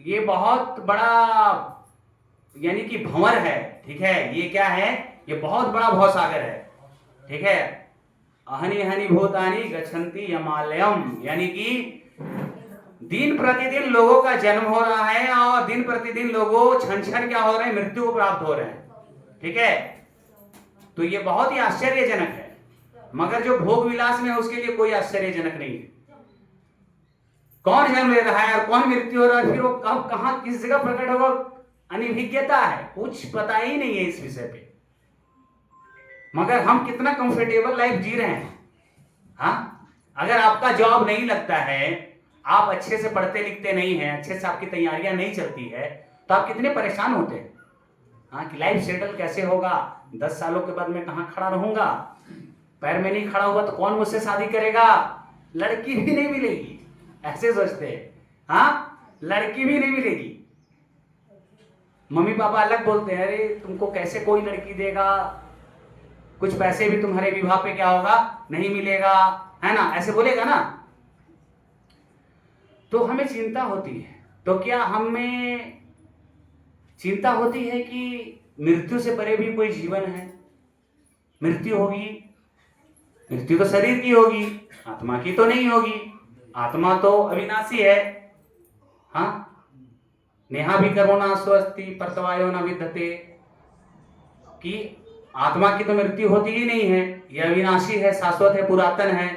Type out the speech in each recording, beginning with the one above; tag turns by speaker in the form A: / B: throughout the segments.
A: ये बहुत बड़ा यानी कि भंवर है, ठीक है। ये क्या है, ये बहुत बड़ा भवसागर है, ठीक है। अहनि हनि भूतानि गच्छन्ति यमालयम, यानी कि दिन प्रतिदिन लोगों का जन्म हो रहा है और दिन प्रतिदिन लोगों क्षण क्षण क्या हो रहे हैं, मृत्यु को प्राप्त हो रहे हैं, ठीक है। तो ये बहुत ही आश्चर्यजनक है, मगर जो भोग विलास में है उसके लिए कोई आश्चर्यजनक नहीं है। कौन जन्म ले रहा है और कौन मृत्यु हो रहा है, फिर वो कब कहां किस जगह प्रकट होगा, अनिभिज्ञता है, कुछ पता ही नहीं है इस विषय पे। मगर हम कितना कंफर्टेबल लाइफ जी रहे हैं। हाँ, अगर आपका जॉब नहीं लगता है, आप अच्छे से पढ़ते लिखते नहीं हैं, अच्छे से आपकी तैयारियां नहीं चलती है, तो आप कितने परेशान होते हैं। हाँ, कि लाइफ सेटल कैसे होगा, 10 सालों के बाद मैं कहाँ खड़ा रहूंगा, पैर में नहीं खड़ा हुआ तो कौन मुझसे शादी करेगा, लड़की भी नहीं मिलेगी, ऐसे सोचते हैं। हाँ, लड़की भी नहीं मिलेगी। मम्मी पापा अलग बोलते हैं, अरे तुमको कैसे कोई लड़की देगा, कुछ पैसे भी तुम्हारे विवाह पे क्या होगा, नहीं मिलेगा, है ना, ऐसे बोलेगा ना। तो हमें चिंता होती है। तो क्या हमें चिंता होती है कि मृत्यु से परे भी कोई जीवन है, मृत्यु होगी, मृत्यु तो शरीर की होगी, आत्मा की तो नहीं होगी। आत्मा तो अविनाशी है। हाँ, नेहा भी करुणा स्वस्ति परतवायो न विद्यते, कि आत्मा की तो मृत्यु होती ही नहीं है, यह अविनाशी है, शाश्वत है, पुरातन है।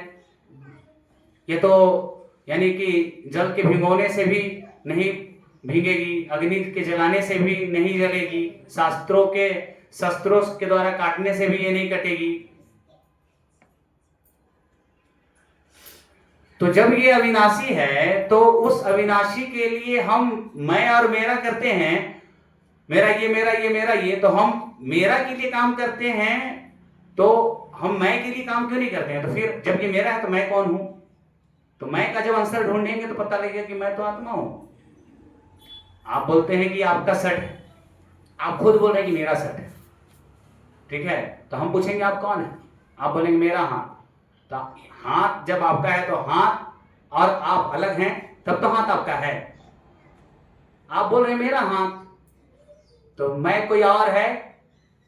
A: ये तो यानी कि जल के भिगोने से भी नहीं भीगेगी, अग्नि के जलाने से भी नहीं जलेगी, शस्त्रों के द्वारा काटने से भी ये नहीं कटेगी। तो जब ये अविनाशी है तो उस अविनाशी के लिए हम मैं और मेरा करते हैं, मेरा ये मेरा ये मेरा ये, तो हम मेरा के लिए काम करते हैं, तो हम मैं के लिए काम क्यों नहीं करते हैं। तो फिर जब ये मेरा है तो मैं कौन हूं, तो मैं का जब आंसर ढूंढेंगे तो पता लगेगा कि मैं तो आत्मा हूं। आप बोलते हैं कि आपका सट है, आप खुद बोल रहे हैं कि मेरा सट है, ठीक है। तो हम पूछेंगे आप कौन है, आप बोलेंगे मेरा हाथ। तो हाथ जब आपका है तो हाथ और आप अलग हैं, तब तो हाथ आपका है। आप बोल रहे हैं मेरा हाथ, तो मैं कोई और है,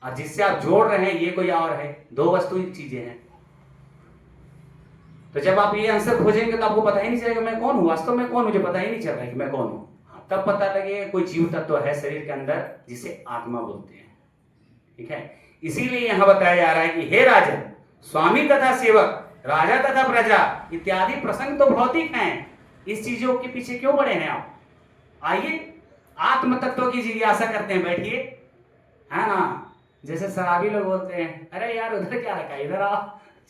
A: और जिससे आप जोड़ रहे हैं ये कोई और है, दो वस्तु चीजें हैं। तो जब आप ये आंसर खोजेंगे तो आपको पता ही नहीं चलेगा मैं कौन हूं, वास्तव में कौन, मुझे पता ही नहीं चल रहा है कि मैं कौन हूं। तब पता लगेगा कोई जीव तत्व है शरीर के अंदर जिसे आत्मा बोलते हैं, ठीक है। इसीलिए यहां बताया जा रहा है कि हे राजन, स्वामी तथा सेवक, राजा तथा प्रजा इत्यादि प्रसंग तो भौतिक हैं, इस चीजों के पीछे क्यों पड़े हैं आप। आइए आत्म तत्व की जिज्ञासा करते हैं, बैठिए, है ना। जैसे शराबी लोग बोलते हैं, अरे यार उधर क्या रखा है, इधर आओ,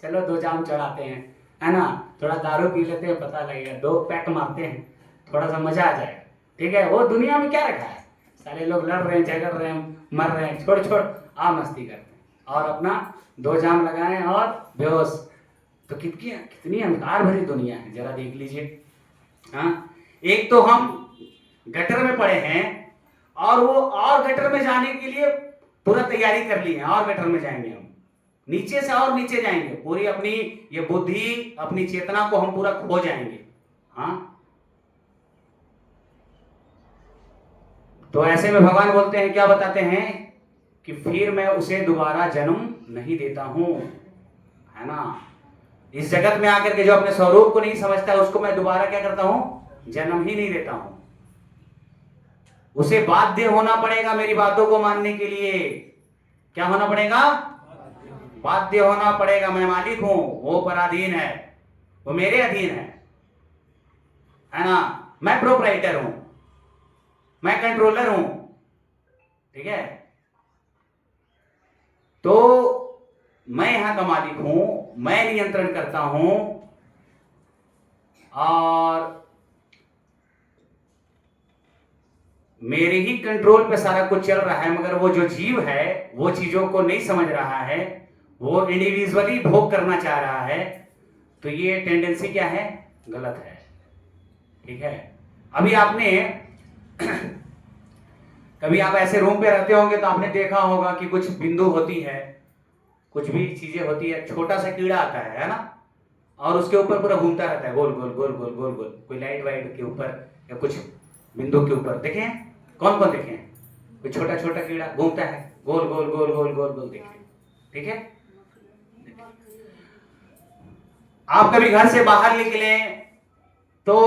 A: चलो 2 जाम चढ़ाते हैं, है ना, थोड़ा दारू पी लेते हैं, पता लगेगा, 2 पैक मारते हैं, थोड़ा सा मजा आ जाएगा, ठीक है। वो दुनिया में क्या रखा है, सारे लोग लड़ रहे हैं, झगड़ रहे हैं, मर रहे हैं, छोड़ छोड़ आ मस्ती करते हैं और अपना 2 जाम लगाएं और बेहोश। तो कितनी अंधकार भरी दुनिया है, जरा देख लीजिए। हाँ, एक तो हम गटर में पड़े हैं और वो और गटर में जाने के लिए पूरा तैयारी कर ली है, और गटर में जाएंगे हम, नीचे से और नीचे जाएंगे, पूरी अपनी ये बुद्धि अपनी चेतना को हम पूरा खो जाएंगे। हाँ, तो ऐसे में भगवान बोलते हैं, क्या बताते हैं कि फिर मैं उसे दोबारा जन्म नहीं देता हूं, है ना। इस जगत में आकर के जो अपने स्वरूप को नहीं समझता है उसको मैं दोबारा क्या करता हूं, जन्म ही नहीं देता हूं। उसे बाध्य होना पड़ेगा मेरी बातों को मानने के लिए। क्या होना पड़ेगा, बाध्य होना पड़ेगा। मैं मालिक हूं, वो पराधीन है, वो मेरे अधीन है ना। मैं प्रोप्राइटर हूं, मैं कंट्रोलर हूं, ठीक है। तो मैं यहां का मालिक हूं, मैं नियंत्रण करता हूं, और मेरे ही कंट्रोल पे सारा कुछ चल रहा है। मगर वो जो जीव है वो चीजों को नहीं समझ रहा है, वो इंडिविजुअली भोग करना चाह रहा है। तो ये टेंडेंसी क्या है, गलत है, ठीक है। अभी आपने कभी आप ऐसे रूम पे रहते होंगे तो आपने देखा होगा कि कुछ बिंदु होती है, कुछ भी चीजें होती है, छोटा सा कीड़ा आता है ना, और उसके ऊपर पूरा घूमता रहता है, गोल गोल गोल गोल गोल गोल, कोई लाइट वाइट के ऊपर या कुछ बिंदु के ऊपर देखे हैं? कौन कौन देखे हैं? कोई छोटा छोटा कीड़ा घूमता है, गोल गोल गोल गोल गोल गोल, देखे? ठीक है। आप कभी घर से बाहर निकले तो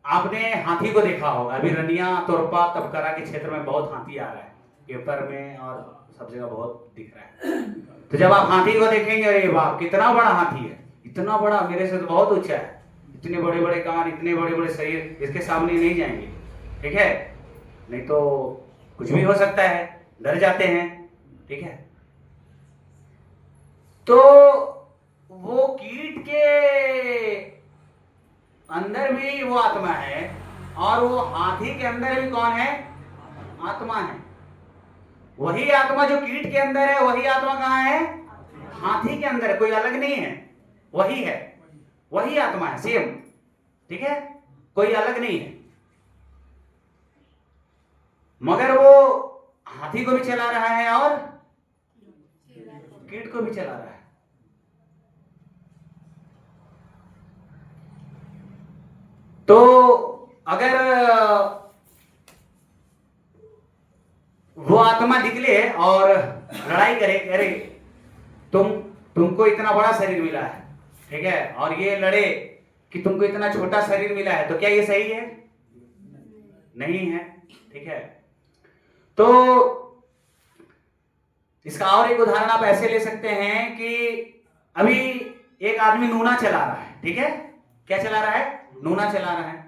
A: आपने हाथी को देखा होगा। अभी रनिया, तोरपा, तबकरा के क्षेत्र में बहुत हाथी आ रहा है, पेपर में और सब जगह बहुत दिख रहा है। तो जब आप हाथी को देखेंगे, अरे वाह कितना बड़ा हाथी है, इतना बड़ा, मेरे से तो बहुत ऊंचा है, इतने बड़े बड़े कान, इतने बड़े बड़े शरीर, इसके सामने नहीं जाएंगे। ठीक है, नहीं तो कुछ भी हो सकता है, डर जाते हैं। ठीक है, तो वो कीट के अंदर भी वो आत्मा है, और वो हाथी के अंदर भी कौन है? आत्मा है। वही आत्मा जो कीट के अंदर है, वही आत्मा कहाँ है? हाथी के अंदर है, कोई अलग नहीं है, वही है, वही आत्मा है, सेम। ठीक है, कोई अलग नहीं है, मगर वो हाथी को भी चला रहा है और कीट को भी चला रहा है। तो अगर वो आत्मा निकले और लड़ाई करे, अरे तुमको इतना बड़ा शरीर मिला है, ठीक है, और ये लड़े कि तुमको इतना छोटा शरीर मिला है, तो क्या ये सही है? नहीं है। ठीक है, तो इसका और एक उदाहरण आप ऐसे ले सकते हैं कि अभी एक आदमी नूना चला रहा है। ठीक है, क्या चला रहा है? नूना चला रहा है।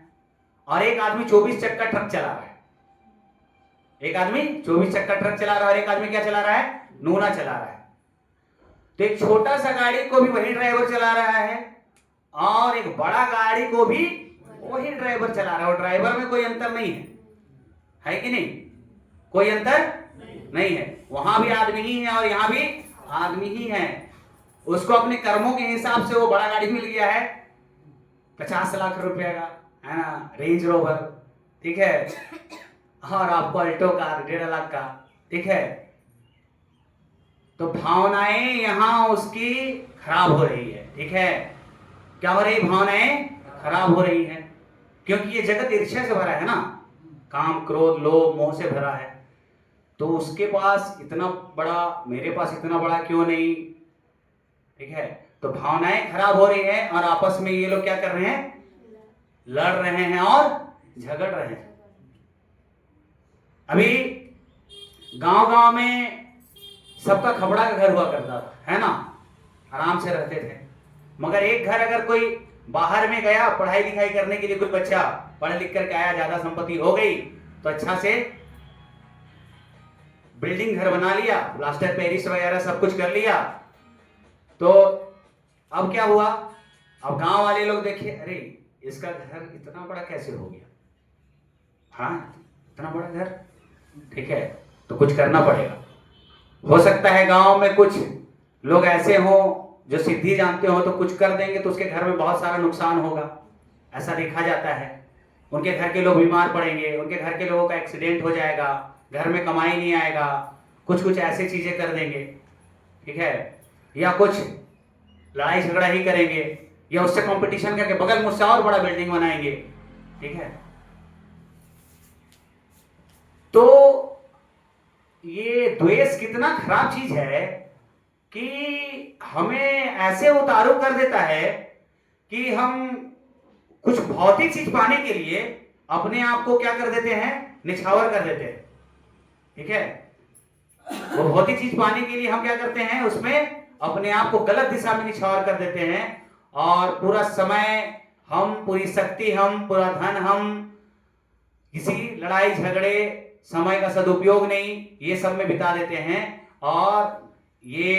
A: और एक आदमी 24 चक्का ट्रक चला रहा है। एक आदमी 24 चक्का ट्रक चला रहा है और एक आदमी क्या चला रहा है? नूना चला रहा है। तो एक छोटा सा गाड़ी को भी वही ड्राइवर चला रहा है और एक बड़ा गाड़ी को भी वही ड्राइवर चला रहा है, और ड्राइवर में कोई अंतर नहीं है कि नहीं? कोई अंतर नहीं है। वहां भी आदमी ही है और यहां भी आदमी ही है। उसको अपने कर्मों के हिसाब से वो बड़ा गाड़ी मिल गया है 50 लाख रुपए का, है ना, रेंज रोवर। ठीक है, और आपको अल्टो कार 1.5 लाख का। ठीक है, तो भावनाएं यहां उसकी खराब हो रही है। ठीक है, क्या हो रही? भावनाएं खराब हो रही है, क्योंकि ये जगत ईर्ष्या से भरा है ना, काम, क्रोध, लोभ, मोह से भरा है। तो उसके पास इतना बड़ा, मेरे पास इतना बड़ा क्यों नहीं? ठीक है, तो भावनाएं खराब हो रही है और आपस में ये लोग क्या कर रहे हैं? लड़ रहे हैं और झगड़ रहे हैं। अभी गांव-गांव में सबका खपड़ा का घर हुआ करता था, है ना, आराम से रहते थे। मगर एक घर अगर कोई बाहर में गया पढ़ाई लिखाई करने के लिए, कोई बच्चा पढ़ लिख करके आया, ज्यादा संपत्ति हो गई, तो अच्छा से बिल्डिंग घर बना लिया, प्लास्टर पेरिस वगैरह सब कुछ कर लिया। तो अब क्या हुआ? अब गांव वाले लोग देखे, अरे इसका घर इतना बड़ा कैसे हो गया? हाँ, इतना बड़ा घर। ठीक है, तो कुछ करना पड़ेगा। हो सकता है गांव में कुछ लोग ऐसे हो जो सिद्धि जानते हो, तो कुछ कर देंगे तो उसके घर में बहुत सारा नुकसान होगा, ऐसा देखा जाता है। उनके घर के लोग बीमार पड़ेंगे, उनके घर के लोगों का एक्सीडेंट हो जाएगा, घर में कमाई नहीं आएगा, कुछ कुछ ऐसी चीजें कर देंगे। ठीक है, या कुछ लड़ाई झगड़ा ही करेंगे, या उससे कंपटीशन करके बगल मुझसे और बड़ा बिल्डिंग बनाएंगे। ठीक है, तो ये द्वेष कितना खराब चीज है कि हमें ऐसे उतारू कर देता है कि हम कुछ भौतिक चीज पाने के लिए अपने आप को क्या कर देते हैं? निछावर कर देते हैं। ठीक है, वो भौतिक चीज पाने के लिए हम क्या करते हैं? उसमें अपने आप को गलत दिशा में निछावर कर देते हैं, और पूरा समय हम, पूरी शक्ति हम, पूरा धन हम किसी लड़ाई झगड़े, समय का सदुपयोग नहीं, ये सब में बिता देते हैं। और ये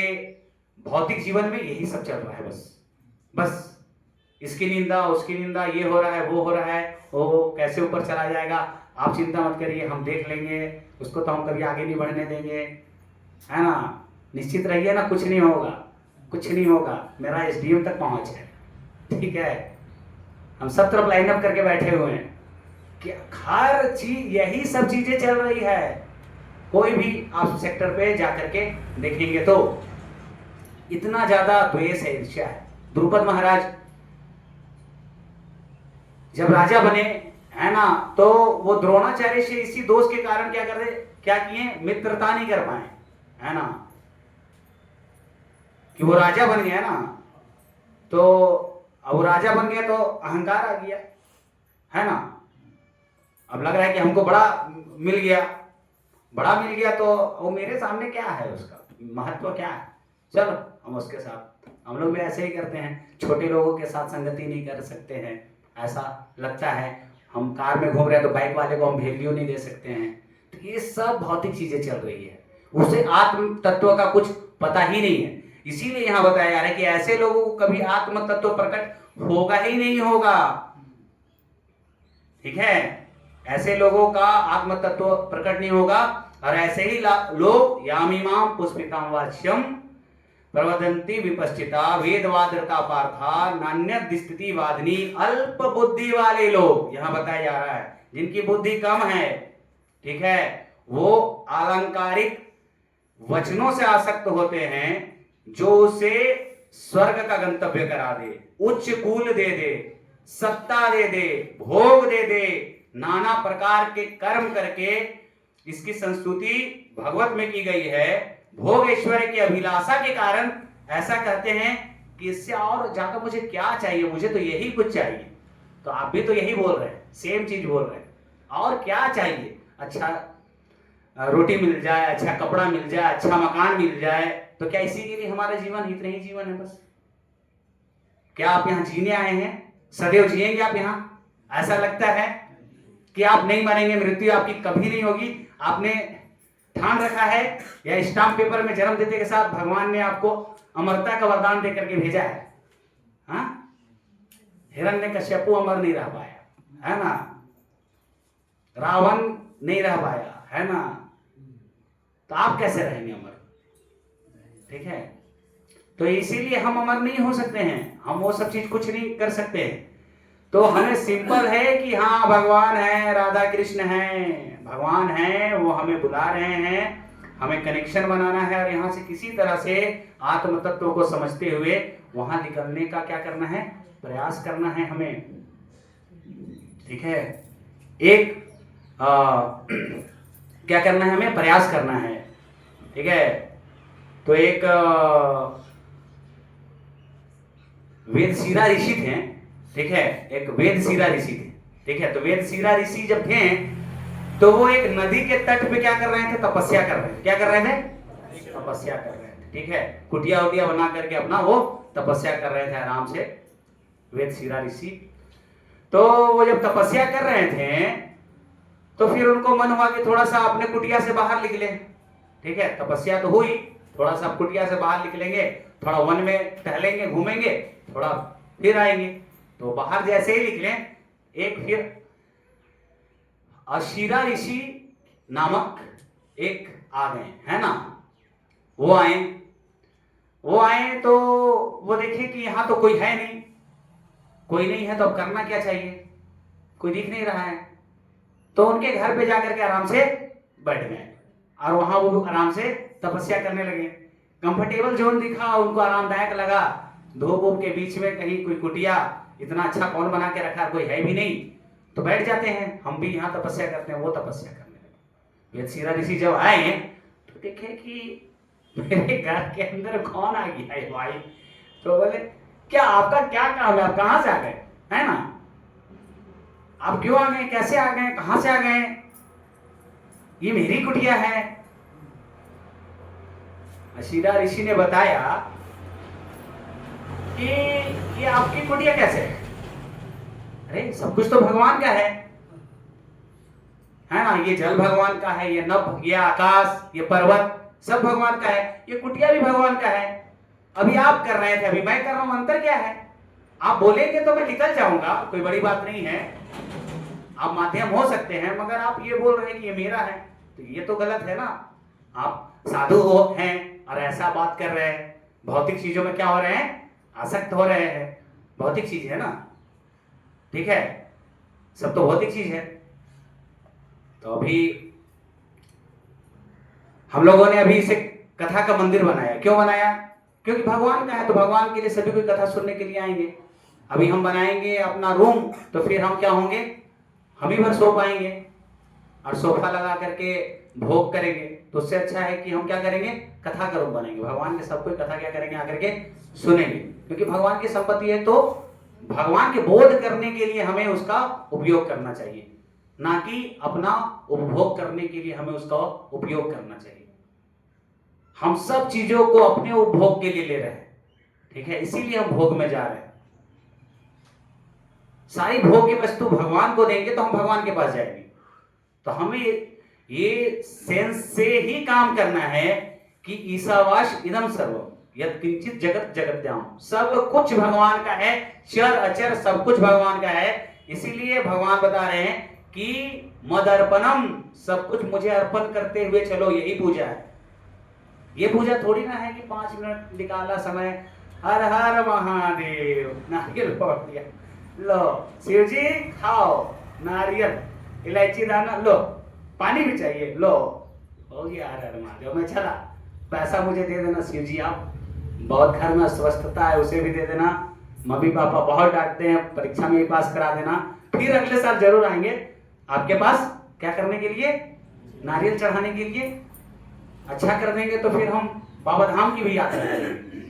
A: भौतिक जीवन में यही सब चल रहा है। बस इसकी निंदा, उसकी निंदा, ये हो रहा है, वो हो रहा है, वो कैसे ऊपर चला जाएगा, आप चिंता मत करिए, हम देख लेंगे उसको, तो हम कभी आगे नहीं बढ़ने देंगे, है ना, निश्चित रहिए ना, कुछ नहीं होगा, कुछ नहीं होगा, मेरा SDM तक पहुंच है। ठीक है, हम सब तरफ लाइन अप करके बैठे हुए हैं कि हर चीज, यही सब चीजें चल रही है। कोई भी आप सेक्टर पे जाकर के देखेंगे तो इतना ज्यादा द्वेष है, ईर्ष्या है। द्रुपद महाराज जब राजा बने, है ना। तो वो द्रोणाचार्य से इसी दोष के कारण क्या किए, मित्रता नहीं कर पाए, है ना, कि वो राजा बन गया ना। तो अब वो राजा बन गया तो अहंकार आ गया, है ना। अब लग रहा है कि हमको मिल गया बड़ा मिल गया, तो वो मेरे सामने क्या है, उसका महत्व क्या है, चलो हम उसके साथ, हम लोग भी ऐसे ही करते हैं, छोटे लोगों के साथ संगति नहीं कर सकते हैं, ऐसा लगता है। हम कार में घूम रहे हैं तो बाइक वाले को हम वैल्यू नहीं दे सकते हैं। तो ये सब भौतिक चीजें चल रही है, उसे आत्म तत्व का कुछ पता ही नहीं है। इसीलिए यहां बताया जा रहा है कि ऐसे लोगों को कभी आत्म तत्व प्रकट होगा ही नहीं होगा, ठीक है। ऐसे लोगों का आत्म तत्व प्रकट नहीं होगा। और ऐसे ही लोग यामीमाम पुष्पिताम वाच्यम प्रवदंती विपश्चिता वेदवादरता पार्था नान्य स्थिति वादनी अल्प बुद्धि वाले लोग, यहां बताया जा रहा है जिनकी बुद्धि कम है, ठीक है, वो अलंकारिक वचनों से आसक्त होते हैं जो उसे स्वर्ग का गंतव्य करा दे, उच्च कुल दे दे, सत्ता दे दे, भोग दे दे, नाना प्रकार के कर्म करके इसकी संस्तुति भगवत में की गई है। भोग ऐश्वर्य की अभिलाषा के कारण ऐसा कहते हैं कि इससे और ज्यादा मुझे क्या चाहिए, मुझे तो यही कुछ चाहिए। तो आप भी तो यही बोल रहे हैं, सेम चीज बोल रहे हैं, और क्या चाहिए, अच्छा रोटी मिल जाए, अच्छा कपड़ा मिल जाए, अच्छा मकान मिल जाए, तो क्या इसी के लिए हमारा जीवन, इतना ही जीवन है बस? क्या आप यहाँ जीने आए हैं? सदैव जिएंगे आप यहाँ? ऐसा लगता है कि आप नहीं मरेंगे, मृत्यु आपकी कभी नहीं होगी, आपने ठान रखा है, या स्टाम्प पेपर में जन्म देते के साथ भगवान ने आपको अमरता का वरदान देकर के भेजा है? हाँ, हिरण्यकश्यपु अमर नहीं रह पाया, है ना, रावण नहीं रह पाया, है ना, तो आप कैसे रहेंगे अमर? ठीक है, तो इसीलिए हम अमर नहीं हो सकते हैं, हम वो सब चीज कुछ नहीं कर सकते हैं। तो हमें सिंपल है कि हाँ भगवान है, राधा कृष्ण है, भगवान है, वो हमें बुला रहे हैं, हमें कनेक्शन बनाना है, और यहाँ से किसी तरह से आत्म तत्व को समझते हुए वहां निकलने का क्या करना है, प्रयास करना है हमें, ठीक है। एक क्या करना है, हमें प्रयास करना है, ठीक है। तो एक वेदशिरा ऋषि थे, ठीक है, एक वेदशिरा ऋषि थे, ठीक है। तो वेदशिरा ऋषि जब थे तो वो एक नदी के तट पे क्या कर रहे थे, तपस्या कर रहे थे। क्या कर रहे थे? तपस्या कर रहे थे, ठीक है। कुटिया उटिया बना करके अपना वो तपस्या कर रहे थे आराम से, वेदशिरा ऋषि। तो वो जब तपस्या कर रहे थे तो फिर उनको मन हुआ कि थोड़ा सा अपने कुटिया से बाहर निकले, ठीक है। तपस्या तो हुई, थोड़ा सा कुटिया से बाहर निकलेंगे, थोड़ा वन में टहलेंगे, घूमेंगे, थोड़ा फिर आएंगे। तो बाहर जैसे ही निकले, एक फिर अशिरा ऋषि नामक एक आ गए, है ना, वो आए तो वो देखे कि यहाँ तो कोई है नहीं, कोई नहीं है, तो अब करना क्या चाहिए, कोई दिख नहीं रहा है। तो उनके घर पे जाकर के आराम से बैठ गए, और वहां वो आराम से तपस्या करने लगे। कंफर्टेबल जोन दिखा उनको, आरामदायक लगा, धूप वूप के बीच में कहीं कोई कुटिया, इतना अच्छा कौन बना के रखा, कोई है भी नहीं, तो बैठ जाते हैं, हम भी यहाँ तपस्या करते हैं। वो तपस्या करने लगे। वेदशिरा ऋषि जब आए तो देखे कि मेरे घर के अंदर कौन आ गया है भाई। तो बोले क्या आपका क्या काम है, आप कहाँ से आ गए, है ना, आप क्यों आ गए, कैसे आ गए, कहां से आ गए, ये मेरी कुटिया है। अशिरा ऋषि ने बताया कि ये आपकी कुटिया कैसे है? अरे सब कुछ तो भगवान का है ना, ये जल भगवान का है, ये नभ, ये आकाश, ये पर्वत सब भगवान का है, ये कुटिया भी भगवान का है। अभी आप कर रहे थे, अभी मैं कर रहा हूं, अंतर क्या है? आप बोलेंगे तो मैं निकल जाऊंगा, कोई बड़ी बात नहीं है, आप माध्यम हो सकते हैं, मगर आप ये बोल रहे हैं कि ये मेरा है, तो ये तो गलत है ना। आप साधु हैं और ऐसा बात कर रहे हैं, भौतिक चीजों में क्या हो रहे हैं, आसक्त हो रहे हैं, भौतिक चीज है ना, ठीक है, सब तो भौतिक चीज है। तो अभी हम लोगों ने अभी इसे कथा का मंदिर बनाया, क्यों बनाया? क्योंकि भगवान का है, तो भगवान के लिए सभी कोई कथा सुनने के लिए आएंगे। अभी हम बनाएंगे अपना रूम, तो फिर हम क्या होंगे, हम ही भर सो पाएंगे और सोफा लगा करके भोग करेंगे, तो उससे अच्छा है कि हम क्या करेंगे, कथा का रूप बनेंगे, भगवान के सब कोई कथा क्या करेंगे आकर के सुनेंगे, क्योंकि भगवान की संपत्ति है, तो भगवान के बोध करने के लिए हमें उसका उपयोग करना चाहिए, ना कि अपना उपभोग करने के लिए हमें उसका उपयोग करना चाहिए। हम सब चीजों को अपने उपभोग के लिए ले रहे हैं, ठीक है, इसीलिए हम भोग में जा रहे हैं। सारी भोग की वस्तु भगवान को देंगे तो हम भगवान के पास जाएंगे। तो हमें ये सेंस से ही काम करना है कि ईशावास इदम सर्वम यत् किंचित जगत जगत्याम, सब कुछ भगवान का है, चर अचर सब कुछ भगवान का है। इसीलिए भगवान बता रहे हैं कि मदर्पणम, सब कुछ मुझे अर्पण करते हुए चलो, यही पूजा है। ये पूजा थोड़ी ना है कि 5 मिनट निकाला समय, हर हर महादेव, नारियल फोड़ दिया, लो शिव जी खाओ, नारियल इलायची दाना लो, पानी भी चाहिए लो, हो गया हर हर महादेव, मैं चला, पैसा मुझे दे देना शिव जी, आप बहुत घर में अस्वस्थता है उसे भी दे देना, मम्मी पापा बहुत डांटते हैं, परीक्षा में ही पास करा देना, फिर अगले साल जरूर आएंगे आपके पास, क्या करने के लिए, नारियल चढ़ाने के लिए। अच्छा कर देंगे तो फिर हम बाबा धाम की भी यात्रा करेंगे,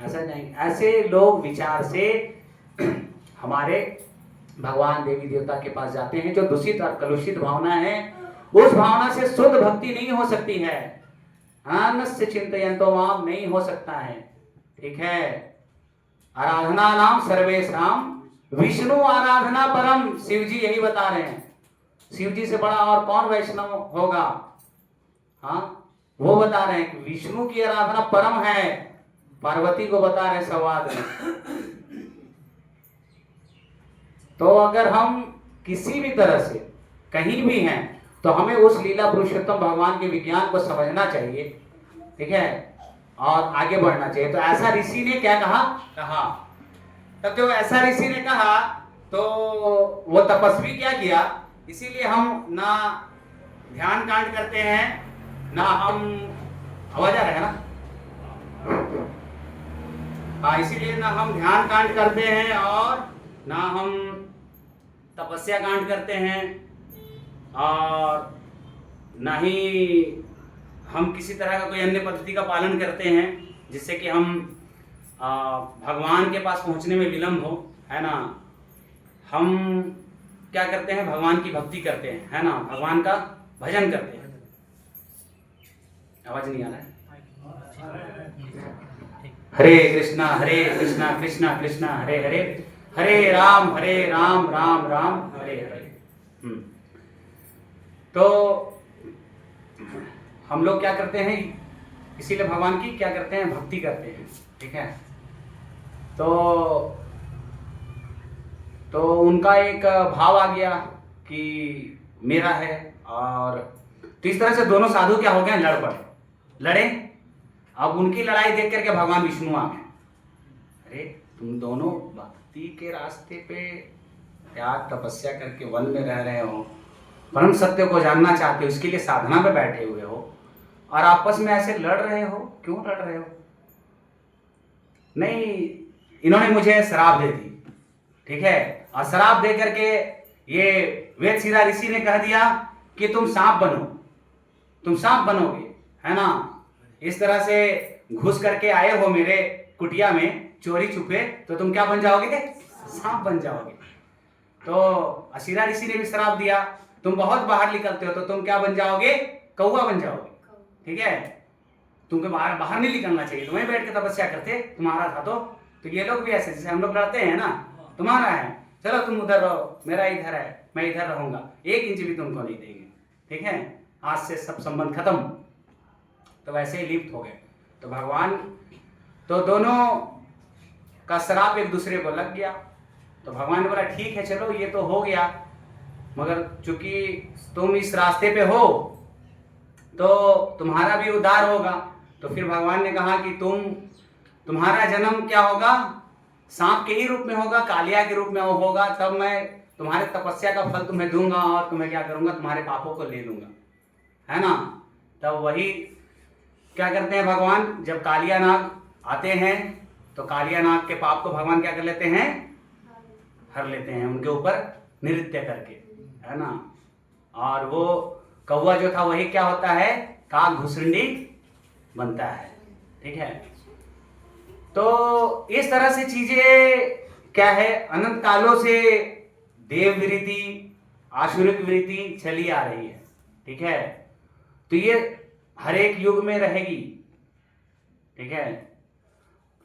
A: ऐसा नहीं। ऐसे लोग विचार से हमारे भगवान देवी देवता के पास जाते हैं। जो दूषित और कलुषित भावना है, उस भावना से शुद्ध भक्ति नहीं हो सकती है, अनस्य चिंतयन्तो माम नहीं हो सकता है, ठीक है। आराधना नाम सर्वेशाम विष्णु आराधना परम, शिव जी यही बता रहे हैं। शिव जी से बड़ा और कौन वैष्णव होगा, हाँ, वो बता रहे हैं कि विष्णु की आराधना परम है, पार्वती को बता रहे संवाद में। तो अगर हम किसी भी तरह से कहीं भी हैं तो हमें उस लीला पुरुषोत्तम भगवान के विज्ञान को समझना चाहिए, ठीक है, और आगे बढ़ना चाहिए। तो ऐसा ऋषि ने क्या कहा, तब जब ऐसा ऋषि ने कहा तो वो तपस्वी क्या किया, इसीलिए हम ना ध्यान कांड करते हैं, ना हम, आवाज आ रहा है ना, हाँ, इसीलिए ना हम ध्यान कांड करते हैं और ना हम तपस्या कांड करते हैं, और ना ही हम किसी तरह का कोई अन्य पद्धति का पालन करते हैं जिससे कि हम भगवान के पास पहुंचने में विलंब हो, है ना। हम क्या करते हैं, भगवान की भक्ति करते हैं, है ना, भगवान का भजन करते हैं। आवाज नहीं आ रहा है, हरे कृष्णा कृष्णा कृष्णा हरे हरे, हरे राम राम राम हरे हरे। तो हम लोग क्या करते हैं, इसीलिए भगवान की क्या करते हैं, भक्ति करते हैं, ठीक है। तो उनका एक भाव आ गया कि मेरा है, और तो इस तरह से दोनों साधु क्या हो गए, लड़े। अब उनकी लड़ाई देख करके भगवान विष्णु आ गए, अरे तुम दोनों भक्ति के रास्ते पे त्याग तपस्या करके वन में रह रहे हो, परम सत्य को जानना चाहते हो, इसके लिए साधना पे बैठे हुए हो, और आपस में ऐसे लड़ रहे हो, क्यों लड़ रहे हो। नहीं, इन्होंने मुझे शराब दे दी, ठीक है, और शराब दे करके ये वेद सीधा ऋषि ने कह दिया कि तुम सांप बनोगे, है ना। इस तरह से घुस करके आए हो मेरे कुटिया में चोरी छुपे, तो तुम क्या बन जाओगे, सांप बन जाओगे। तो अशीरा ऋषि ने भी श्राप दिया, तुम बहुत बाहर निकलते हो तो तुम क्या बन जाओगे, कौवा बन जाओगे, ठीक है, तुमको बाहर नहीं निकलना चाहिए, तुम्हें बैठ के तपस्या करते, तुम्हारा था तो ये लोग भी ऐसे, जैसे हम लोग लड़ते हैं ना, तुम्हारा है, चलो तुम उधर रहो, मेरा इधर है, मैं इधर रहूंगा, 1 इंच भी तुमको नहीं देंगे, ठीक है, आज से सब संबंध खत्म। तो वैसे ही लिप्त हो गए। तो भगवान, तो दोनों का श्राप एक दूसरे को लग गया। तो भगवान ने बोला ठीक है चलो ये तो हो गया, मगर चूंकि तुम इस रास्ते पे हो तो तुम्हारा भी उद्धार होगा। तो फिर भगवान ने कहा कि तुम्हारा जन्म क्या होगा, सांप के ही रूप में होगा, कालिया के रूप में होगा, तब मैं तुम्हारे तपस्या का फल तुम्हें दूंगा और तुम्हें क्या करूंगा, तुम्हारे पापों को ले लूंगा, है ना। तब वही क्या करते हैं भगवान, जब कालिया नाग आते हैं तो कालिया नाग के पाप को भगवान क्या कर लेते हैं, हर लेते हैं, उनके ऊपर नृत्य करके, है ना। और वो कौवा जो था वही क्या होता है, काक घुसुंडी बनता है, ठीक है। तो इस तरह से चीजें क्या है, अनंत कालों से देव वृत्ति आसुरिक वृत्ति चली आ रही है, ठीक है। तो ये हर एक युग में रहेगी, ठीक है।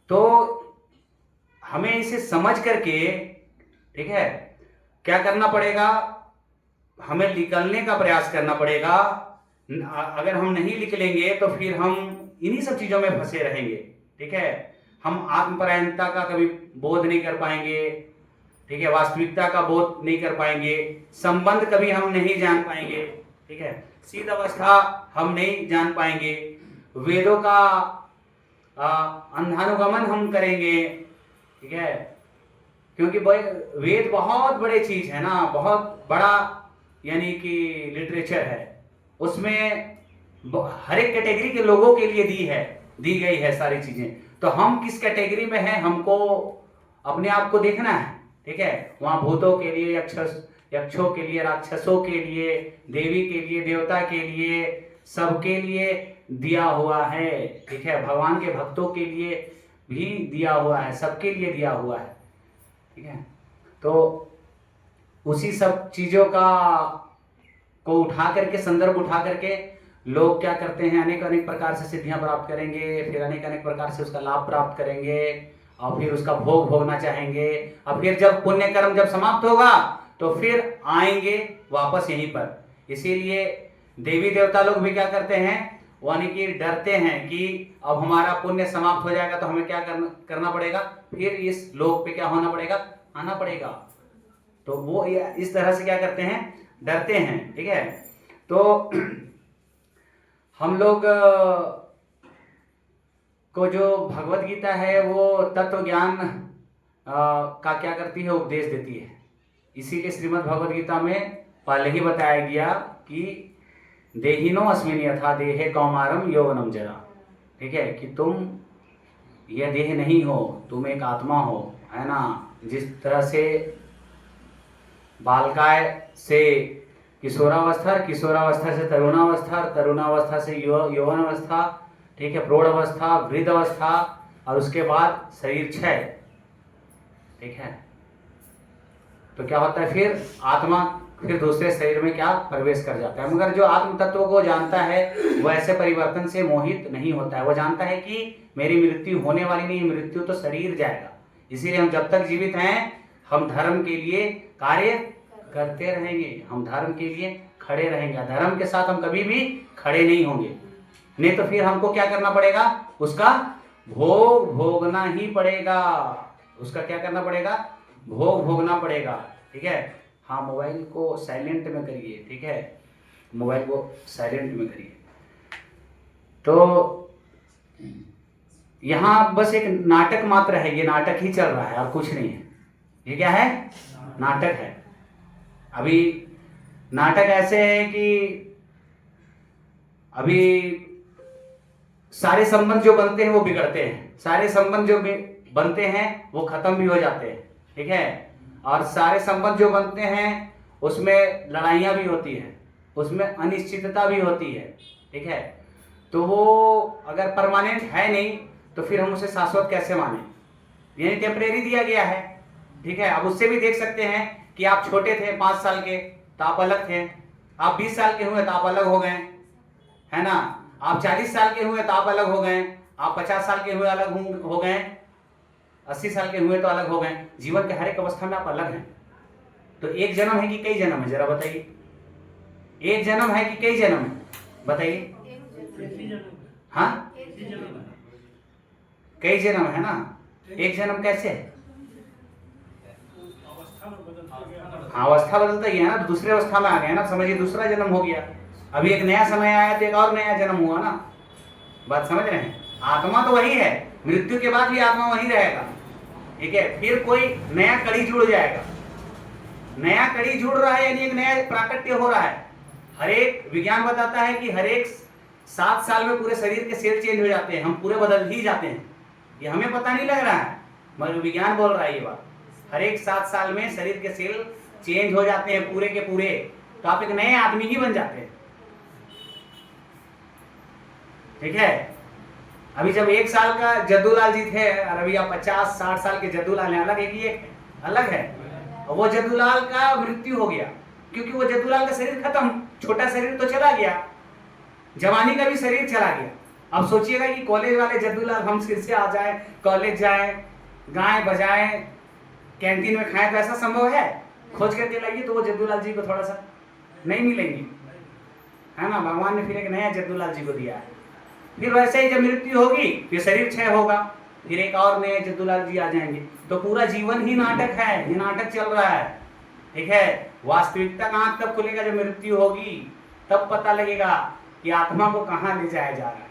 A: तो हमें इसे समझ करके, ठीक है, क्या करना पड़ेगा, हमें निकलने का प्रयास करना पड़ेगा। अगर हम नहीं निकलेंगे तो फिर हम इन्हीं सब चीजों में फंसे रहेंगे, ठीक है। हम आत्मपरायणता का कभी बोध नहीं कर पाएंगे, ठीक है, वास्तविकता का बोध नहीं कर पाएंगे, संबंध कभी हम नहीं जान पाएंगे, ठीक है, सिद्ध अवस्था हम नहीं जान पाएंगे, वेदों का अंधानुगमन हम करेंगे, ठीक है। क्योंकि वेद बहुत बड़े चीज है ना, बहुत बड़ा यानी कि लिटरेचर है, उसमें हर एक कैटेगरी के लोगों के लिए दी गई है सारी चीजें। तो हम किस कैटेगरी में हैं, हमको अपने आप को देखना है, ठीक है। वहां भूतों के लिए, यक्षों के लिए, राक्षसों के लिए, देवी के लिए, देवता के लिए, सबके लिए दिया हुआ है, ठीक है। भगवान के भक्तों के लिए भी दिया हुआ है, सबके लिए दिया हुआ है, ठीक है। तो उसी सब चीजों को उठा करके, संदर्भ उठा करके लोग क्या करते हैं, अनेक प्रकार से सिद्धियां प्राप्त करेंगे, फिर अनेक प्रकार से उसका लाभ प्राप्त करेंगे, और फिर उसका भोग भोगना चाहेंगे, और फिर जब पुण्य कर्म जब समाप्त होगा तो फिर आएंगे वापस यहीं पर। इसीलिए देवी देवता लोग भी क्या करते हैं, यानी कि डरते हैं कि अब हमारा पुण्य समाप्त हो जाएगा तो हमें क्या करना पड़ेगा, फिर इस लोक पे क्या होना पड़ेगा, आना पड़ेगा। तो वो इस तरह से क्या करते हैं, डरते हैं, ठीक है। तो हम लोग को जो भगवत गीता है वो तत्व ज्ञान का क्या करती है, उपदेश देती है। इसीलिए श्रीमद् भगवत गीता में पहले ही बताया गया कि देहिनो अस्मिन् यथा देहे कौमारम यौवनम जरा, ठीक है, कि तुम यह देह नहीं हो, तुम एक आत्मा हो, है ना। जिस तरह से बालकाय से किशोरावस्था, किशोरावस्था से तरुणावस्था, तरुणावस्था से यौवन अवस्था, ठीक है, प्रौढ़ अवस्था, वृद्ध अवस्था, और उसके बाद शरीर क्षय, ठीक है। तो क्या होता है, फिर आत्मा फिर दूसरे शरीर में क्या प्रवेश कर जाता है। मगर जो आत्म तत्व को जानता है वो ऐसे परिवर्तन से मोहित नहीं होता है। वो जानता है कि मेरी मृत्यु होने वाली नहीं, मृत्यु तो शरीर जाएगा। इसीलिए हम जब तक जीवित हैं हम धर्म के लिए कार्य करते रहेंगे, हम धर्म के लिए खड़े रहेंगे। धर्म के साथ हम कभी भी खड़े नहीं होंगे, नहीं तो फिर हमको क्या करना पड़ेगा, उसका भोग भोगना ही पड़ेगा। उसका क्या करना पड़ेगा, भोग भोगना पड़ेगा, ठीक है। हाँ, मोबाइल को साइलेंट में करिए, ठीक है, मोबाइल को साइलेंट में करिए। तो यहाँ बस एक नाटक मात्र है, ये नाटक ही चल रहा है और कुछ नहीं है। ये क्या है, नाटक है। अभी नाटक ऐसे है कि अभी सारे संबंध जो बनते हैं वो बिगड़ते हैं, सारे संबंध जो बनते हैं वो खत्म भी हो जाते हैं, ठीक है। और सारे संबंध जो बनते हैं उसमें लड़ाइयाँ भी होती हैं, उसमें अनिश्चितता भी होती है, ठीक है। तो वो अगर परमानेंट है नहीं तो फिर हम उसे शाश्वत कैसे माने, यानी टेम्परेरी दिया गया है, ठीक है। अब उससे भी देख सकते हैं कि आप छोटे थे 5 साल के तो आप अलग थे, आप 20 साल के हुए तो आप अलग हो गए, है ना। आप 40 साल के हुए तो आप अलग हो गए, आप 50 साल के हुए अलग हो गए, 80 साल के हुए तो अलग हो गए। जीवन के हर एक अवस्था में आप अलग हैं। तो एक जन्म है कि कई जन्म है, जरा बताइए। एक जन्म है कि कई जन्म है, बताइए। हाँ, कई जन्म है ना। एक जन्म कैसे है, हाँ, अवस्था बदलता ही है ना, तो दूसरे अवस्था में आ गए ना, समझिए दूसरा जन्म हो गया। अभी एक नया समय आया तो एक और नया जन्म हुआ ना, बात समझ रहे हैं। आत्मा तो वही है, मृत्यु के बाद भी आत्मा वही रहेगा, ठीक है। फिर कोई नया कड़ी जुड़ जाएगा, नया कड़ी जुड़ रहा है, यानी एक नया प्राकट्य हो रहा है। हर एक विज्ञान बताता है कि हर एक 7 साल में पूरे शरीर के सेल चेंज हो जाते हैं, हम पूरे बदल ही जाते हैं। ये हमें पता नहीं लग रहा है, मगर विज्ञान बोल रहा है ये बात। हर एक 7 साल में शरीर के सेल चेंज हो जाते हैं पूरे के पूरे, तो आप एक नए आदमी ही बन जाते हैं। ठीक है, अभी जब 1 साल का जद्दूलाल जी थे और अभी आप 50-60 साल के जद्दूलाल हैं, अलग है कि एक अलग है। और वो जद्दूलाल का मृत्यु हो गया क्योंकि वो जद्दूलाल का शरीर खत्म, छोटा शरीर तो चला गया, जवानी का भी शरीर चला गया। अब सोचिएगा कि कॉलेज वाले जद्दूलाल हम फिर से आ जाए, कॉलेज जाए, गाएं बजाएं, कैंटीन में खाएं, तो ऐसा संभव है? खोज करके लाइए तो वो जद्दूलाल जी को थोड़ा सा नहीं मिलेंगे, है ना। भगवान ने फिर एक नया जद्दूलाल जी को दिया है। फिर वैसे ही जब मृत्यु होगी फिर शरीर क्षय होगा, फिर एक और नए जद्दूलाल जी आ जाएंगे। तो पूरा जीवन ही नाटक है, ये नाटक चल रहा है। ठीक है, वास्तविकता का आंख तब खुलेगा जब मृत्यु होगी, तब पता लगेगा कि आत्मा को कहाँ ले जाया जा रहा है।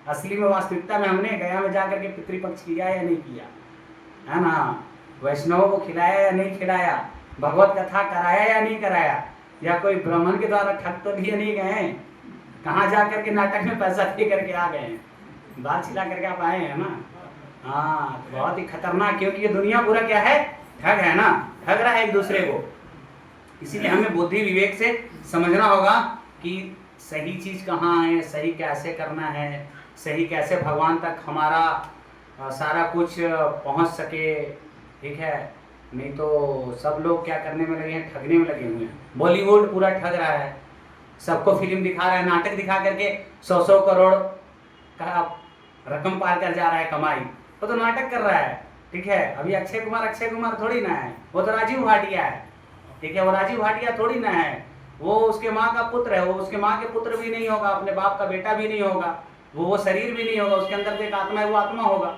A: असली में वास्तविकता में हमने गया में जाकर के पितृपक्ष किया या नहीं किया, है ना, वैष्णवों को खिलाया या नहीं खिलाया, भगवत कथा कराया या नहीं कराया, या कोई ब्राह्मण के द्वारा ठग तो लिए नहीं गए, कहाँ जा करके नाटक में पैसा दे करके आ गए हैं, बात छिला करके आप आए हैं ना। हाँ, तो बहुत ही खतरनाक, क्योंकि ये दुनिया पूरा क्या है, ठग है ना, ठग रहा है एक दूसरे को। इसीलिए हमें बुद्धि विवेक से समझना होगा कि सही चीज कहाँ है, सही कैसे करना है, सही कैसे भगवान तक हमारा सारा कुछ पहुंच सके। ठीक है, नहीं तो सब लोग क्या करने में लगे हैं, ठगने में लगे हुए हैं। बॉलीवुड पूरा ठग रहा है, सबको फिल्म दिखा रहा है, नाटक दिखा करके 100-100 करोड़ का रकम पार कर जा रहा है कमाई, वो तो नाटक कर रहा है। ठीक है, अभी अक्षय कुमार थोड़ी ना है, वो तो राजीव भाटिया है। ठीक है, वो राजीव भाटिया थोड़ी ना है, वो उसके माँ का पुत्र है, वो उसके माँ के पुत्र भी नहीं होगा, अपने बाप का बेटा भी नहीं होगा, वो शरीर भी नहीं होगा, उसके अंदर तो एक आत्मा है, वो आत्मा होगा।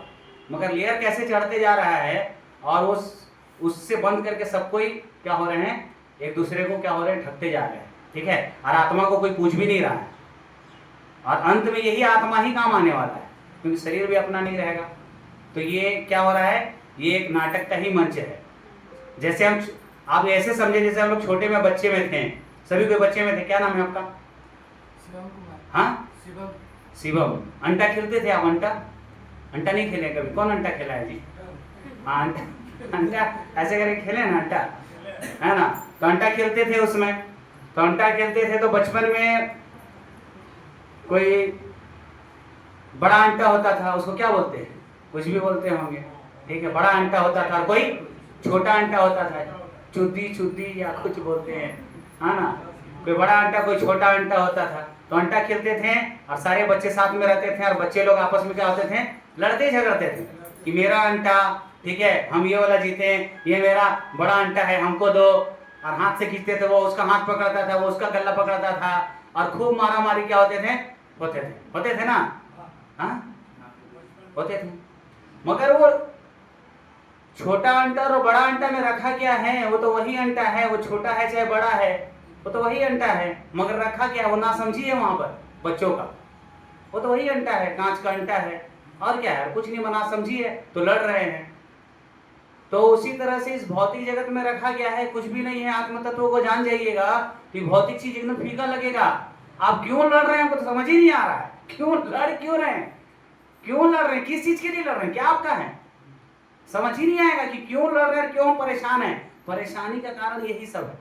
A: मगर लेयर कैसे चढ़ते जा रहा है, और उससे बंद करके सबको ही क्या हो रहे हैं, एक दूसरे को क्या हो रहे हैं, ठगते जा रहे हैं। ठीक है, और आत्मा को कोई पूछ भी नहीं रहा है, और अंत में यही आत्मा ही काम आने वाला है, क्योंकि शरीर भी अपना नहीं रहेगा। तो ये क्या हो रहा है, ये एक नाटक का ही मंच है। जैसे हम, आप ऐसे समझे जैसे हम लोग छोटे में बच्चे में थे, सभी कोई बच्चे में थे। क्या नाम है आपका?
B: शिवम कुमार।
A: हाँ, शिवम। अंटा खेलते थे आप? अंटा नहीं खेले कभी? कौन अंटा खेला है जी? हाँ, अंटा ऐसे करके खेले ना, अंटा, है ना। तो अंटा खेलते थे, उसमें तो अंटा खेलते थे, तो बचपन में कोई बड़ा अंटा होता था, उसको क्या बोलते हैं, कुछ भी बोलते होंगे। ठीक है, बड़ा अंटा होता था, कोई छोटा अंटा होता था, चुद्दी या कुछ बोलते हैं, है ना। कोई बड़ा अंटा, कोई छोटा अंटा होता था। तो अंटा खेलते थे और सारे बच्चे साथ में रहते थे, और बच्चे लोग आपस में क्या होते थे, लड़ते झगड़ते थे कि मेरा अंटा, ठीक है, हम ये वाला जीते, ये मेरा बड़ा अंटा है, हमको दो। और हाथ से खींचते थे, वो उसका हाथ पकड़ता था, वो उसका गला पकड़ता था, और खूब मारा मारी क्या होते थे ना। हाँ, होते थे। मगर वो छोटा अंटा और बड़ा अंटा में रखा क्या है, वो तो वही अंटा है, वो छोटा है चाहे बड़ा है, वो तो वही अंटा है। मगर रखा क्या है, वो ना समझिए वहां पर बच्चों का, वो तो वही अंटा है, कांच का अंटा है, और क्या है, कुछ नहीं बना समझिए, तो लड़ रहे हैं। तो उसी तरह से इस भौतिक जगत में रखा गया है, कुछ भी नहीं है। आत्म तत्व को जान जाइएगा कि भौतिक चीज एकदम फीका लगेगा। आप क्यों लड़ रहे हैं, हमको तो समझ ही नहीं आ रहा है, क्यों लड़ रहे हैं, किस चीज के लिए लड़ रहे हैं, क्या आपका है, समझ ही नहीं आएगा कि क्यों लड़ रहे हैं, क्यों परेशान है। परेशानी का कारण यही सब है।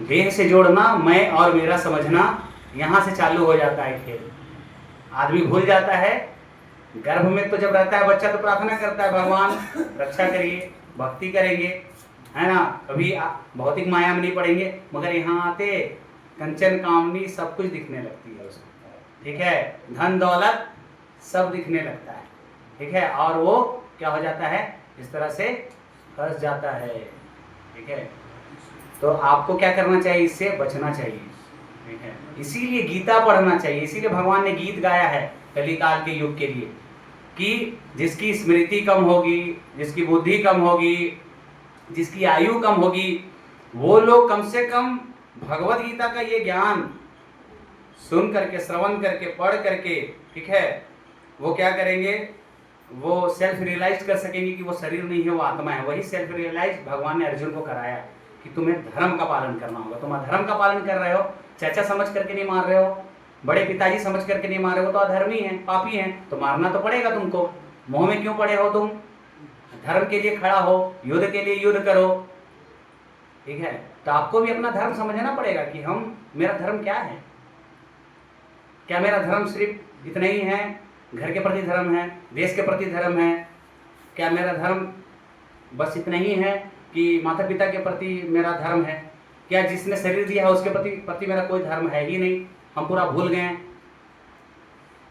A: देह से जोड़ना, मैं और मेरा समझना, यहां से चालू हो जाता है खेल। आदमी भूल जाता है। गर्भ में तो जब रहता है बच्चा तो प्रार्थना करता है, भगवान रक्षा करिए, भक्ति करेंगे, है ना, कभी भौतिक माया में नहीं पड़ेंगे। मगर यहाँ आते कंचन कामनी सब कुछ दिखने लगती है उसको। ठीक है, धन दौलत सब दिखने लगता है। ठीक है, और वो क्या हो जाता है, इस तरह से फंस जाता है। ठीक है, तो आपको क्या करना चाहिए, इससे बचना चाहिए। ठीक है, इसीलिए गीता पढ़ना चाहिए, इसीलिए भगवान ने गीत गाया है कलिकाल के युग के लिए, कि जिसकी स्मृति कम होगी, जिसकी बुद्धि कम होगी, जिसकी आयु कम होगी, वो लोग कम से कम भगवत गीता का ये ज्ञान सुन करके, श्रवण करके, पढ़ करके, ठीक है, वो क्या करेंगे, वो सेल्फ रियलाइज कर सकेंगे कि वो शरीर नहीं है, वो आत्मा है। वही सेल्फ रियलाइज भगवान ने अर्जुन को कराया कि तुम्हें धर्म का पालन करना होगा। तुम अधर्म का पालन कर रहे हो, चाचा समझ करके नहीं मार रहे हो, बड़े पिताजी समझ करके नहीं मार रहे हो, तो अधर्मी हैं, पापी हैं, तो मारना तो पड़ेगा तुमको। मोह में क्यों पड़े हो तुम, धर्म के लिए खड़ा हो, युद्ध के लिए युद्ध करो, ठीक है। तो आपको भी अपना धर्म समझना पड़ेगा कि मेरा धर्म क्या है। क्या मेरा धर्म सिर्फ इतना ही है, घर के प्रति धर्म है, देश के प्रति धर्म है? क्या मेरा धर्म बस इतना ही है कि माता पिता के प्रति मेरा धर्म है? क्या जिसने शरीर दिया है उसके प्रति मेरा कोई धर्म है ही नहीं? हम पूरा भूल गए।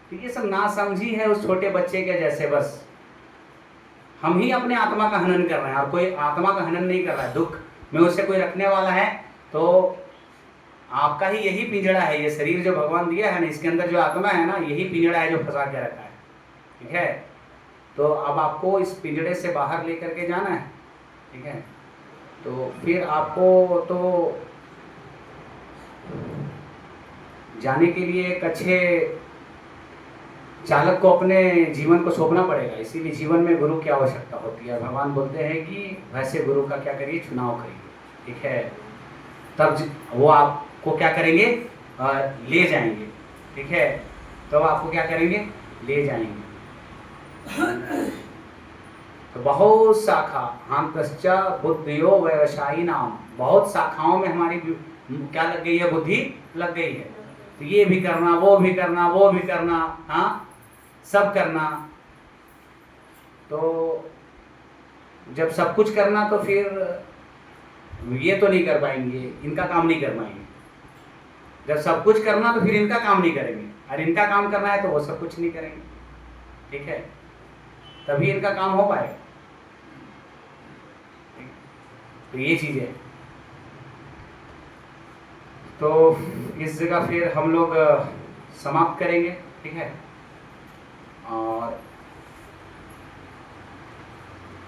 A: तो ये सब नासमझी है उस छोटे बच्चे के जैसे। बस हम ही अपने आत्मा का हनन कर रहे हैं और कोई आत्मा का हनन नहीं कर रहा है। दुख में उससे कोई रखने वाला है तो आपका ही यही पिंजड़ा है। ये शरीर जो भगवान दिया है ना, इसके अंदर जो आत्मा है ना, यही पिंजड़ा है जो फंसा के रखा है, ठीक है। तो अब आपको इस पिंजड़े से बाहर लेकर के जाना है, ठीक है। तो फिर आपको तो जाने के लिए एक अच्छे चालक को अपने जीवन को सौंपना पड़ेगा। इसीलिए जीवन में गुरु की आवश्यकता होती है। भगवान बोलते हैं कि वैसे गुरु का क्या करिए, चुनाव करिए, ठीक है। तब वो आपको क्या करेंगे, ले जाएंगे, ठीक है। तो आपको क्या करेंगे, ले जाएंगे। तो बहुत शाखा हम तस्चा बुद्धियो व्यवसायी नाम, बहुत शाखाओं में हमारी क्या लग गई है, बुद्धि लग गई है। तो ये भी करना, वो भी करना, वो भी करना, हाँ सब करना। तो जब सब कुछ करना तो फिर ये तो नहीं कर पाएंगे, इनका काम नहीं कर पाएंगे। जब सब कुछ करना तो फिर इनका काम नहीं करेंगे, और इनका काम करना है तो वो सब कुछ नहीं करेंगे, ठीक है। तभी इनका काम हो पाएगा। तो ये चीज़ है। तो इस जगह फिर हम लोग समाप्त करेंगे, ठीक है।